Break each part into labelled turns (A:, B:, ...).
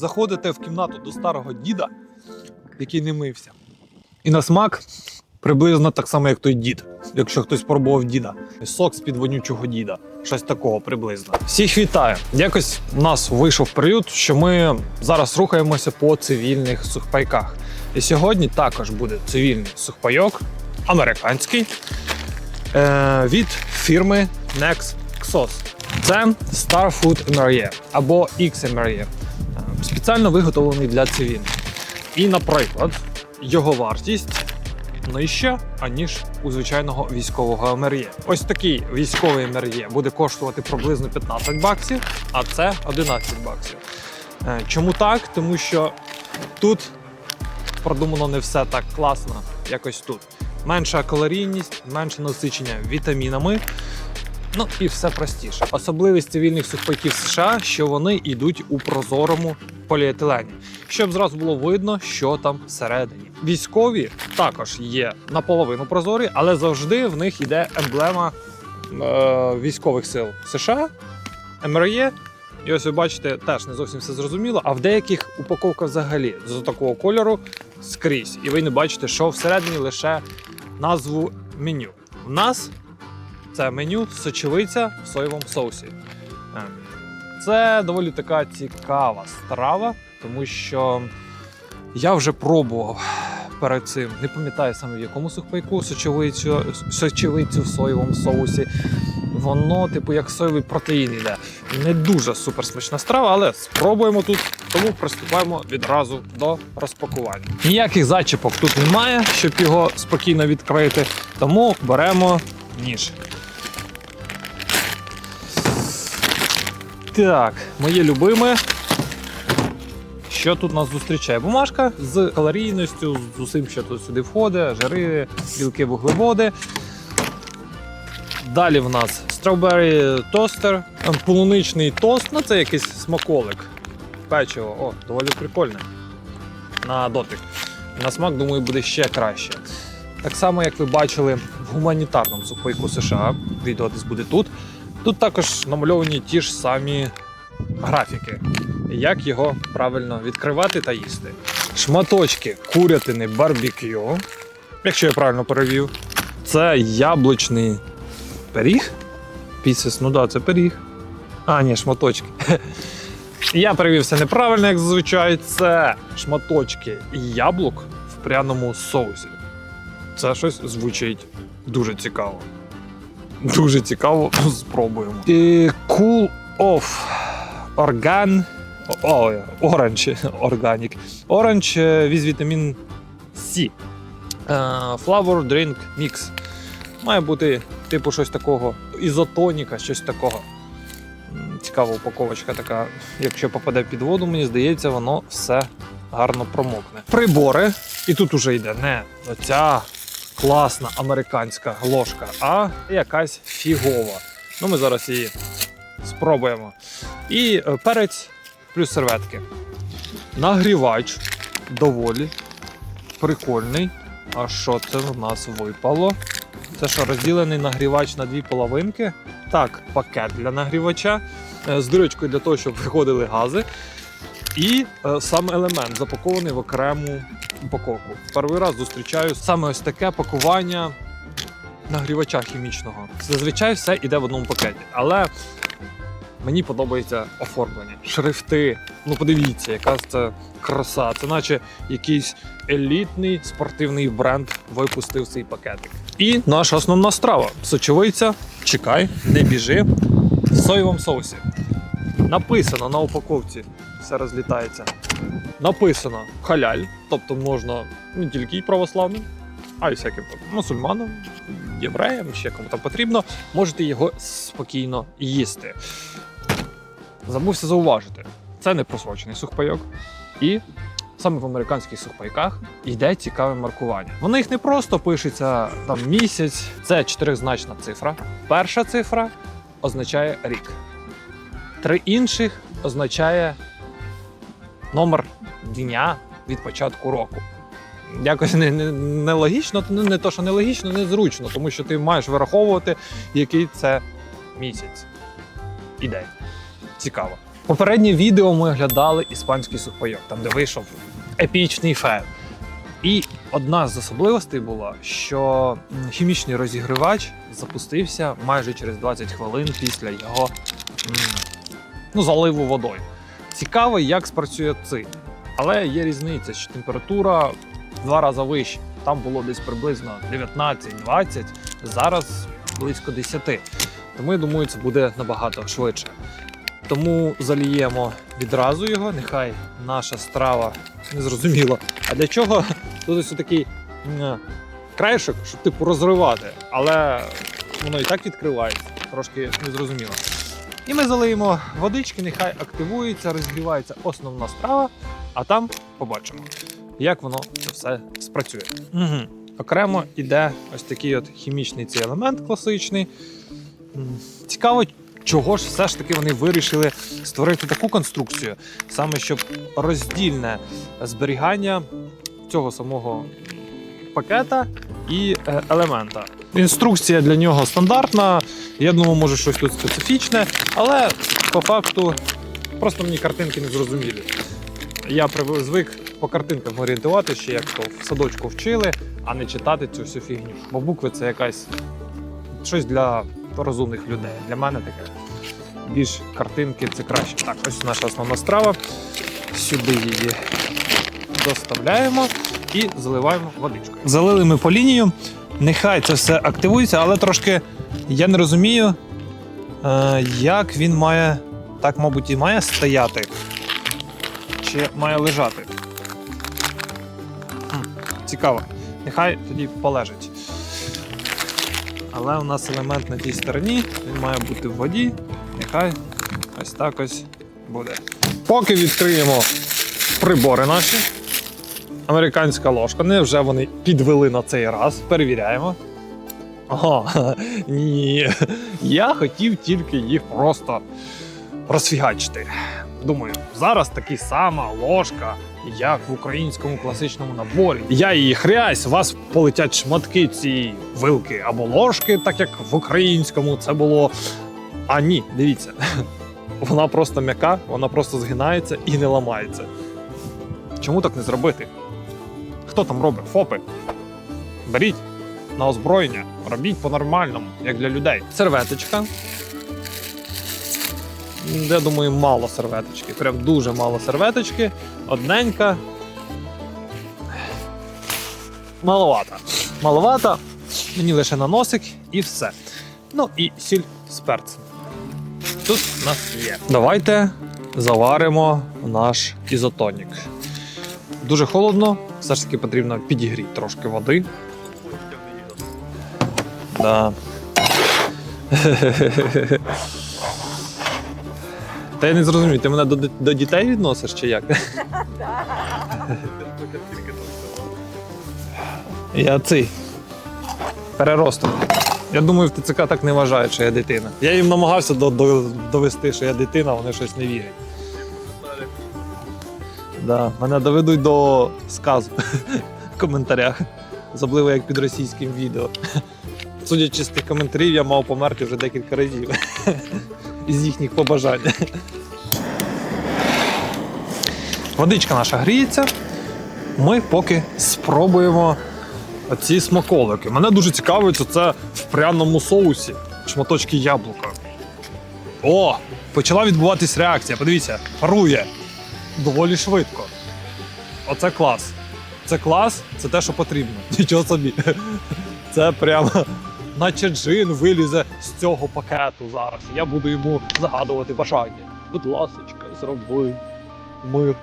A: Заходите в кімнату до старого діда, який не мився. І на смак приблизно так само, як той дід, якщо хтось пробував діда. Сок з-під вонючого діда. Щось такого приблизно. Всіх вітаю! Якось у нас вийшов період, що ми зараз рухаємося по цивільних сухпайках. І сьогодні також буде цивільний сухпайок, американський, від фірми Nexxos. Це Starfood MRE або XMRE. Спеціально виготовлений для цивільних. І, наприклад, його вартість нижча, аніж у звичайного військового МРЄ. Ось такий військовий МРЄ буде коштувати приблизно 15 баксів, а це 11 баксів. Чому так? Тому що тут продумано не все так класно, як ось тут. Менша калорійність, менше насичення вітамінами. Ну і все простіше. Особливість цивільних сухпайків США, що вони йдуть у прозорому поліетилені, щоб зразу було видно, що там всередині. Військові також є наполовину прозорі, але завжди в них йде емблема військових сил США, МРЄ. І ось ви бачите, теж не зовсім все зрозуміло, а в деяких упаковка взагалі з такого кольору скрізь. І ви не бачите, що всередині лише назву меню. В нас це меню сочевиця в соєвому соусі. Це доволі така цікава страва, тому що я вже пробував перед цим, не пам'ятаю саме в якому сухпайку, сочевицю в соєвому соусі. Воно, типу, як соєвий протеїн йде. Не дуже суперсмачна страва, але спробуємо тут, тому приступаємо відразу до розпакування. Ніяких зачіпок тут немає, щоб його спокійно відкрити, тому беремо ніж. Так, моє любиме. Що тут нас зустрічає? Бумажка з калорійністю, з усім, що тут сюди входить, жири, білки, вуглеводи. Далі в нас strawberry toaster, полуничний тост, ну це якийсь смаколик, печиво, о, доволі прикольне на дотик. На смак, думаю, буде ще краще. Так само, як ви бачили в гуманітарному сухпайку США, відео десь буде тут. Тут також намальовані ті ж самі графіки, як його правильно відкривати та їсти. Шматочки курятини барбекю, якщо я правильно перевів. Це яблучний пиріг. Піцес, ну да, це пиріг. А, ні, шматочки. Я перевів все неправильно, як зазвичай. Це шматочки яблук в пряному соусі. Це щось звучить дуже цікаво. Дуже цікаво, спробуємо. І Cool Off Orange with вітамін С. Flavor Drink Mix. Має бути типу щось такого, ізотоніка, щось такого. Цікава упаковочка така. Якщо попаде під воду, мені здається, воно все гарно промокне. Прибори. І тут уже йде не оця класна американська ложка, а якась фігова. Ну, ми зараз її спробуємо. І перець плюс серветки. Нагрівач доволі прикольний. А що це в нас випало? Це що, розділений нагрівач на дві половинки? Так, пакет для нагрівача з дирочкою для того, щоб виходили гази. І сам елемент запакований в окрему упаковку. Перший раз зустрічаю саме ось таке пакування нагрівача хімічного. Зазвичай все йде в одному пакеті, але мені подобається оформлення. Шрифти, ну подивіться, яка це краса. Це наче якийсь елітний спортивний бренд випустив цей пакетик. І наша основна страва. Сочевиця, чекай, не біжи, в соєвому соусі. Написано на упаковці, все розлітається. Написано халяль, тобто можна не тільки і православним, а й всяким мусульманам, євреям, ще кому там потрібно, можете його спокійно їсти. Забувся зауважити, це не просрочений сухпайок. І саме в американських сухпайках йде цікаве маркування. В них не просто пишеться там місяць, це 4-значна цифра. Перша цифра означає рік. 3 інших означає номер дня від початку року. Якось нелогічно, не то, що нелогічно, незручно, тому що ти маєш вираховувати, який це місяць і день. Цікаво. Попереднє відео ми оглядали іспанський сухпайок, там де вийшов епічний фейл. І одна з особливостей була, що хімічний розігрівач запустився майже через 20 хвилин після його заливу водою. Цікаво, як спрацює цей. Але є різниця, що температура в 2 рази вища. Там було десь приблизно 19-20, зараз близько 10. Тому я думаю, це буде набагато швидше. Тому заліємо відразу його, нехай наша страва не зрозуміла. А для чого тут ось такий краєшок, щоб типу розривати, але воно і так відкривається, трошки незрозуміло. І ми залиємо водички, нехай активується, розігрівається основна страва, а там побачимо, як воно це все спрацює. Окремо йде ось такий от хімічний цей елемент класичний. Цікаво, чого ж все ж таки вони вирішили створити таку конструкцію, саме щоб роздільне зберігання цього самого пакета і елемента. Інструкція для нього стандартна, я думаю, може щось тут специфічне, але по факту просто мені картинки не зрозумілі. Я звик по картинкам орієнтувати, ще як то в садочку вчили, а не читати цю всю фігню. Бо букви це якась щось для розумних людей. Для мене таке більш картинки це краще. Так, ось наша основна страва. Сюди її доставляємо і заливаємо водичкою. Залили ми по лінію. Нехай це все активується, але трошки я не розумію, як він має, так, мабуть, і має стояти, чи має лежати. Цікаво. Нехай тоді полежить. Але у нас елемент на тій стороні, він має бути в воді. Нехай ось так ось буде. Поки відкриємо прибори наші. Американська ложка. Невже вони підвели на цей раз? Перевіряємо. Ага, ні. Я хотів тільки їх просто розфігачити. Думаю, зараз така сама ложка, як в українському класичному наборі. Я її хрясь, у вас полетять шматки цієї вилки або ложки, так як в українському це було. А ні, дивіться, вона просто м'яка, вона просто згинається і не ламається. Чому так не зробити? Хто там робить? ФОПи? Беріть на озброєння, робіть по-нормальному, як для людей. Серветочка. Я думаю, мало серветочки. Прям дуже мало серветочки. Одненька. Маловата. Маловата. Мені лише на носик і все. Ну і сіль з перцем. Тут у нас є. Давайте заваримо наш ізотонік. Дуже холодно, все ж таки потрібно підігріти трошки води. Да. Та я не зрозумію, ти мене до дітей відносиш чи як? Я цей переросток. Я думаю, в ТЦК так не вважають, що я дитина. Я їм намагався довести, що я дитина, вони щось не вірять. Да, мене доведуть до сказу в коментарях. Особливо як під російським відео. Судячи з тих коментарів, я мав померти вже декілька разів. Із їхніх побажань. Водичка наша гріється. Ми поки спробуємо оці смаколики. Мене дуже цікавить, що це в пряному соусі. Шматочки яблука. О! Почала відбуватись реакція. Подивіться, парує. Доволі швидко. Оце клас. Це клас, це те, що потрібно. Нічого собі. Це прямо, наче джин вилізе з цього пакету зараз. Я буду йому загадувати бажання. Будь ласочка, зроби мир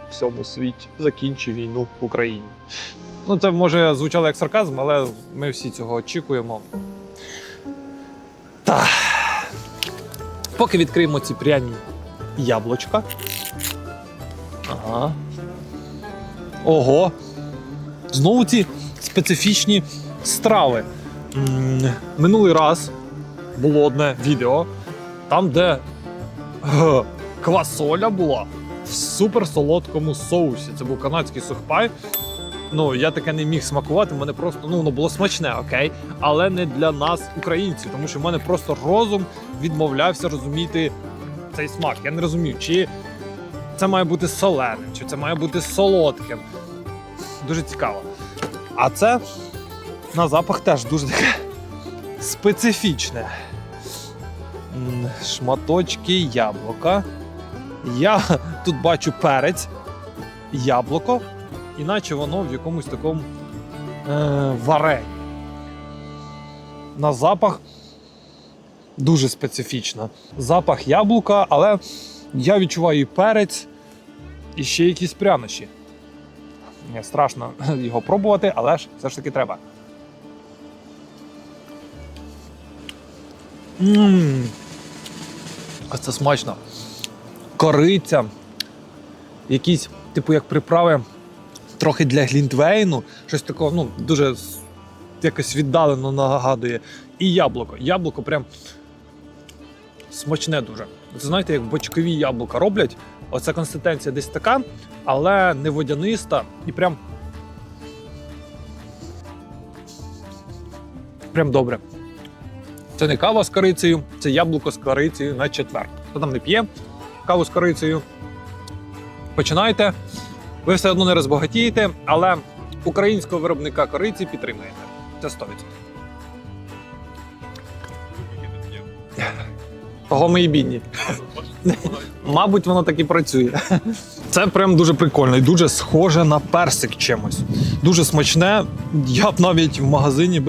A: в всьому світі. Закінчи війну в Україні. Ну, це може звучало як сарказм, але ми всі цього очікуємо. Так. Поки відкриємо ці пряні яблучка. Ага. Ого! Знову ці специфічні страви. Минулий раз було одне відео, там, де квасоля була в суперсолодкому соусі. Це був канадський сухпай. Ну, я таке не міг смакувати, мене просто, воно було смачне, окей, але не для нас, українців, тому що в мене просто розум відмовлявся розуміти цей смак. Я не розумію, чи це має бути соленим, чи це має бути солодким. Дуже цікаво. А це на запах теж дуже таке специфічне. Шматочки яблука. Я тут бачу перець, яблуко, іначе воно в якомусь такому варенні. На запах дуже специфічно. Запах яблука, але я відчуваю і перець, і ще якісь прянощі. Мені страшно його пробувати, але ж все ж таки треба. Ось це смачно. Кориця, якісь, типу, як приправи, трохи для глінтвейну, щось такого, ну, дуже якось віддалено нагадує. І яблуко. Яблуко прям смачне дуже. Це, знаєте, як бочкові яблука роблять. Оця консистенція десь така, але не водяниста і прям добре. Це не кава з корицею, це яблуко з корицею на четвер. Хто там не п'є каву з корицею, починайте. Ви все одно не розбагатієте, але українського виробника кориці підтримуєте. Це 100%. Того ми і бідні. Мабуть, воно так і працює. Це прям дуже прикольно і дуже схоже на персик чимось. Дуже смачне. Я б навіть в магазині,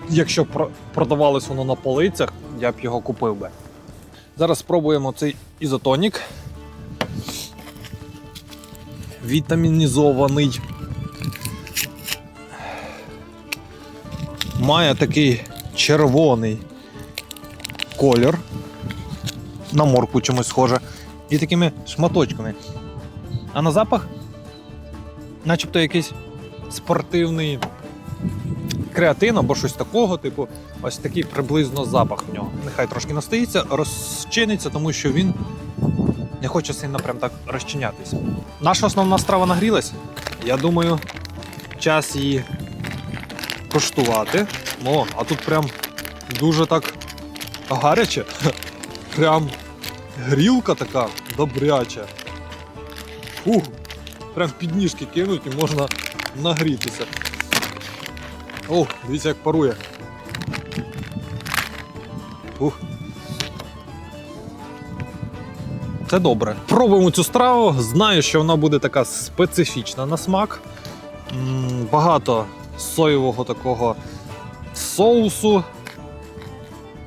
A: якщо продавалось воно на полицях, я б його купив би. Зараз спробуємо цей ізотонік. Вітамінізований. Має такий червоний колір. На моркву чимось схоже. І такими шматочками. А на запах начебто якийсь спортивний креатин або щось такого, типу, ось такий приблизно запах в нього. Нехай трошки настоїться, розчиниться, тому що він не хоче сильно прям так розчинятися. Наша основна страва нагрілась. Я думаю, час її коштувати. О, а тут прям дуже так гаряче. Прям грілка така добряча. Фух, прям під ніжки кинуть і можна нагрітися. О, дивіться, як парує. Фух. Це добре. Пробуємо цю страву. Знаю, що вона буде така специфічна на смак. Багато соєвого такого соусу.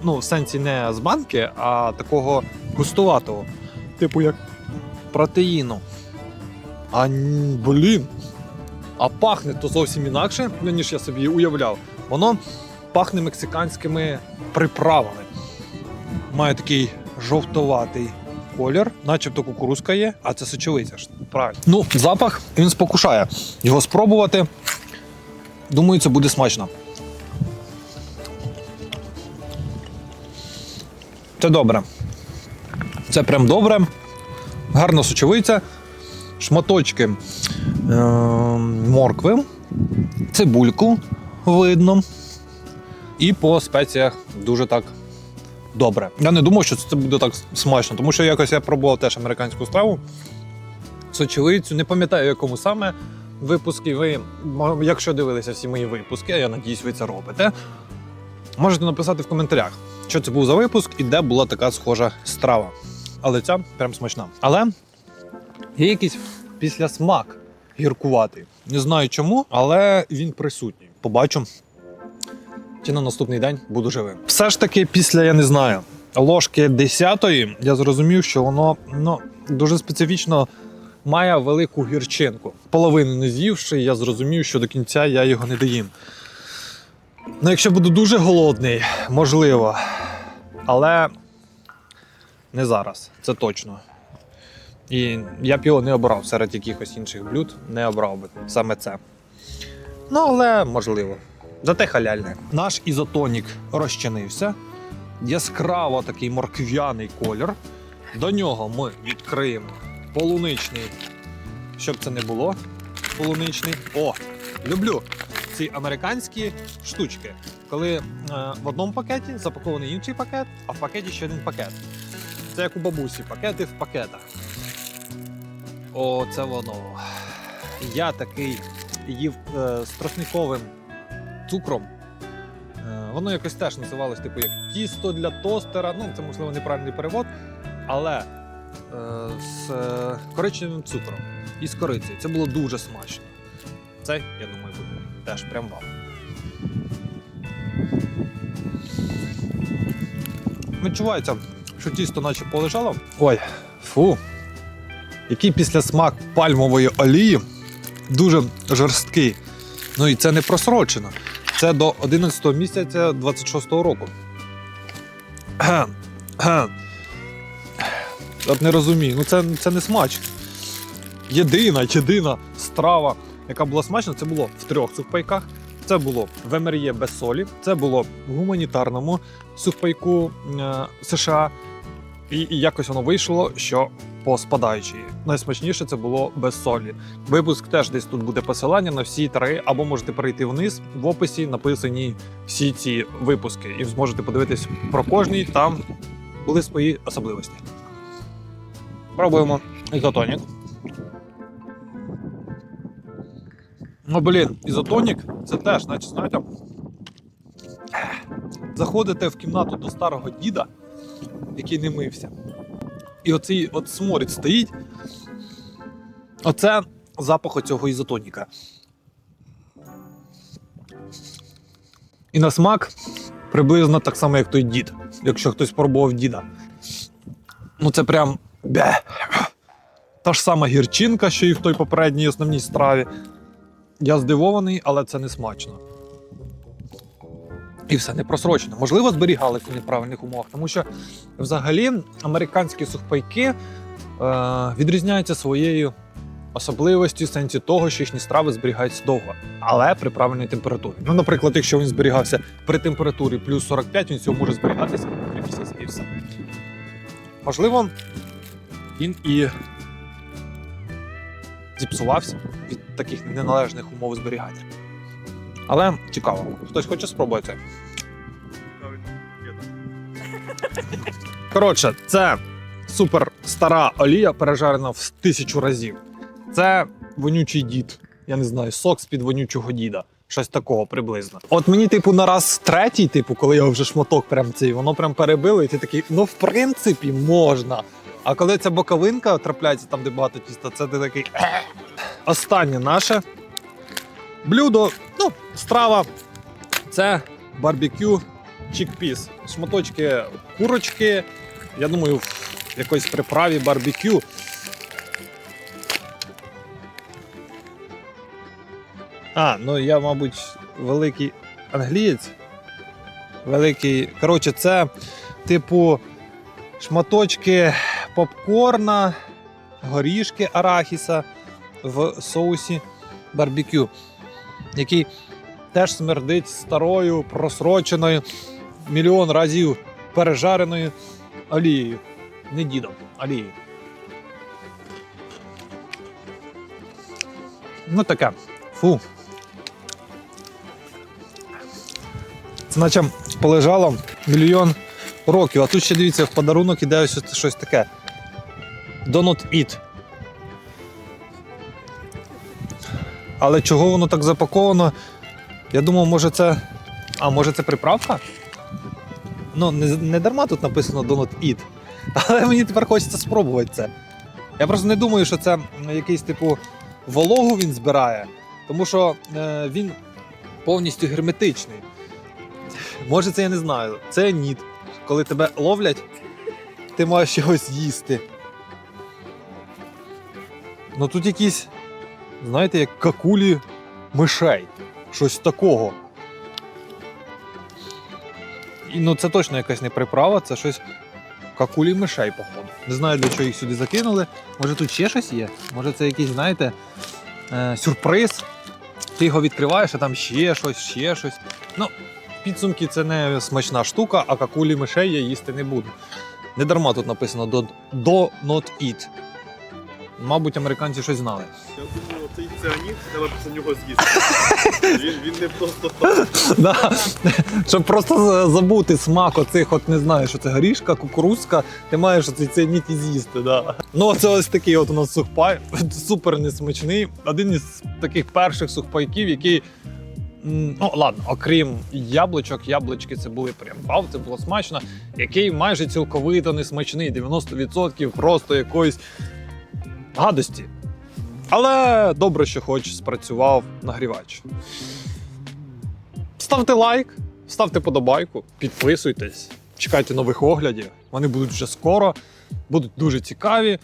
A: Ну, в сенсі не з банки, а такого густуватого. Типу як протеїну. А, блін. А пахне то зовсім інакше, ніж я собі уявляв. Воно пахне мексиканськими приправами. Має такий жовтоватий колір, начебто кукурузка є, а це сочевиця ж, правильно. Ну, запах, він спокушає. Його спробувати, думаю, це буде смачно. Це добре. Це прям добре. Гарна сочевиця. Шматочки моркви, цибульку видно. І по спеціях дуже так добре. Я не думав, що це буде так смачно, тому що якось я пробував теж американську страву. Сочевицю, не пам'ятаю, в якому саме випуску. Ви, якщо дивилися всі мої випуски, а я надіюсь, ви це робите, можете написати в коментарях, що це був за випуск і де була така схожа страва. Але ця прям смачна. Але є якийсь післясмак гіркуватий. Не знаю чому, але він присутній. Побачу, чи на наступний день буду живим. Все ж таки після, я не знаю, ложки 10-ї я зрозумів, що воно дуже специфічно має велику гірчинку. Половину не з'ївши, я зрозумів, що до кінця я його не доїм. Ну, якщо буду дуже голодний, можливо. Але не зараз, це точно. І я б його не обрав серед якихось інших блюд, не обрав би саме це. Ну, але можливо. Зате халяльне. Наш ізотонік розчинився. Яскраво такий морквяний колір. До нього ми відкриємо полуничний, щоб це не було, полуничний. О, люблю ці американські штучки, коли в одному пакеті запакований інший пакет, а в пакеті ще один пакет. Це як у бабусі, пакети в пакетах. О, це воно. Я такий їв з тростниковим цукром. Воно якось теж називалось, типу, як тісто для тостера. Ну, це, можливо, неправильний перевод, але з коричневим цукром і з корицею. Це було дуже смачно. Це, я думаю, буде теж прям вау. Відчувається, що тісто наче полежало. Ой, фу. Який післясмак пальмової олії. Дуже жорсткий. Ну і це не просрочено. Це до 11 місяця 26-го року. От не розумію, ну це не смачно. Єдина страва, яка була смачна, це було в 3 сухпайках. Це було в МРЄ без солі, це було в гуманітарному сухпайку США. І якось воно вийшло, що по спадаючій. Найсмачніше це було без солі. Випуск теж десь тут буде посилання на всі 3, або можете перейти вниз, в описі написані всі ці випуски. І зможете подивитись про кожний, там були свої особливості. Пробуємо ізотонік. Ну, блін, ізотонік це теж, наче, знаєте, заходите в кімнату до старого діда, який не мився. І оцей от сморід стоїть. Оце запах оцього ізотоніка. І на смак приблизно так само, як той дід, якщо хтось пробував діда. Ну це прям бе. Та ж сама гірчинка, що і в той попередній основній страві. Я здивований, але це не смачно. І все не просрочено. Можливо, зберігалися в неправильних умовах, тому що взагалі американські сухпайки відрізняються своєю особливістю в сенсі того, що їхні страви зберігаються довго, але при правильній температурі. Ну, наприклад, якщо він зберігався при температурі плюс 45, він цього може зберігатися при місяць і все. Можливо, він і зіпсувався від таких неналежних умов зберігання. Але цікаво. Хтось хоче спробувати? Коротше, це супер стара олія, пережарена в 1000 разів. Це вонючий дід. Я не знаю, сок з-під вонючого діда. Щось такого приблизно. От мені, типу, на раз третій, типу, коли я вже шматок прям цей, воно прям перебило, і ти такий, ну, в принципі, можна. А коли ця боковинка трапляється там, де багато тіста, це ти такий... Останнє наше блюдо, ну, страва, це барбекю чікпіс. Шматочки курочки, я думаю, в якоїсь приправі барбекю. Ну я, мабуть, великий англієць. Великий, коротше, це типу шматочки попкорна, горішки арахіса в соусі барбекю, який теж смердить старою, просроченою, мільйон разів пережареною олією. Не дідом, олією. Ну таке. Фу. Це наче полежало мільйон років. А тут ще, дивіться, в подарунок іде ось щось таке. Do not eat. Але чого воно так запаковано? Я думав, може це... може це приправка? Ну, не дарма тут написано do not eat. Але мені тепер хочеться спробувати це. Я просто не думаю, що це якийсь типу вологу він збирає. Тому що він повністю герметичний. Може це я не знаю. Це ніт. Коли тебе ловлять, ти маєш чогось їсти. Ну тут якісь, знаєте, як какулі мишей. Щось такого. І, ну це точно якась не приправа, це щось какулі мишей, походу. Не знаю, для чого їх сюди закинули. Може тут ще щось є? Може це якийсь, знаєте, сюрприз. Ти його відкриваєш, а там ще щось. Ну, підсумки це не смачна штука, а какулі мишей я їсти не буду. Не дарма тут написано do not eat. Мабуть, американці щось знали.
B: Я думаю, цей ціаніт, треба після нього з'їсти. Він не просто так.
A: Да. Щоб просто забути смак оцих, от не знаю, що це горішка, кукурузка, ти маєш оцей ціаніт і з'їсти. Да. Ну, це ось такий от у нас сухпай, супер несмачний. Один із таких перших сухпайків, який, ну ладно, окрім яблучок, яблучки це були прям вау, це було смачно, який майже цілковито несмачний, 90% просто якоїсь гадості. Але добре, що хоч спрацював нагрівач. Ставте лайк, ставте подобайку, підписуйтесь, чекайте нових оглядів. Вони будуть вже скоро, будуть дуже цікаві.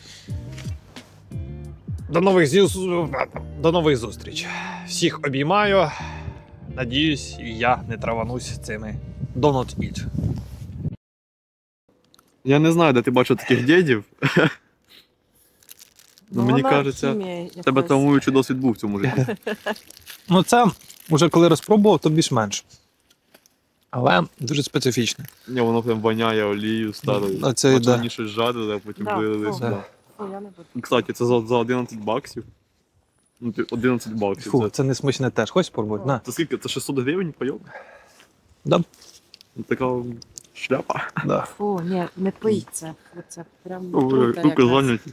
A: До нових зустріч. Всіх обіймаю. Надіюсь, я не траванусь цими Donut Eat.
B: Я не знаю, де ти бачив таких дідів. Ну, мені
C: вона
B: кажеться,
C: хімія
B: в тебе
C: якась.
B: травмуючий досвід був в цьому житті.
A: Ну це вже коли розпробував, то більш-менш. Але дуже специфічне.
B: Ні, воно прям воняє олією старою.
A: А це
B: Наче
A: йде.
B: вони щось жарили, а потім
C: Да,
B: вилили
C: ну.
B: сюди.
C: Фу, я не буду.
B: Кстати, це за 11 баксів. Ну, 11 баксів.
A: Фу, це не смачне теж. Хочеш спробувати? На.
B: Це скільки? Це 600 гривень пайок?
A: Да.
B: Така шляпа.
A: Да.
C: Фу, ні, не пий це. Фу, це прям
B: Руки
C: отрута якась.
B: зайняті.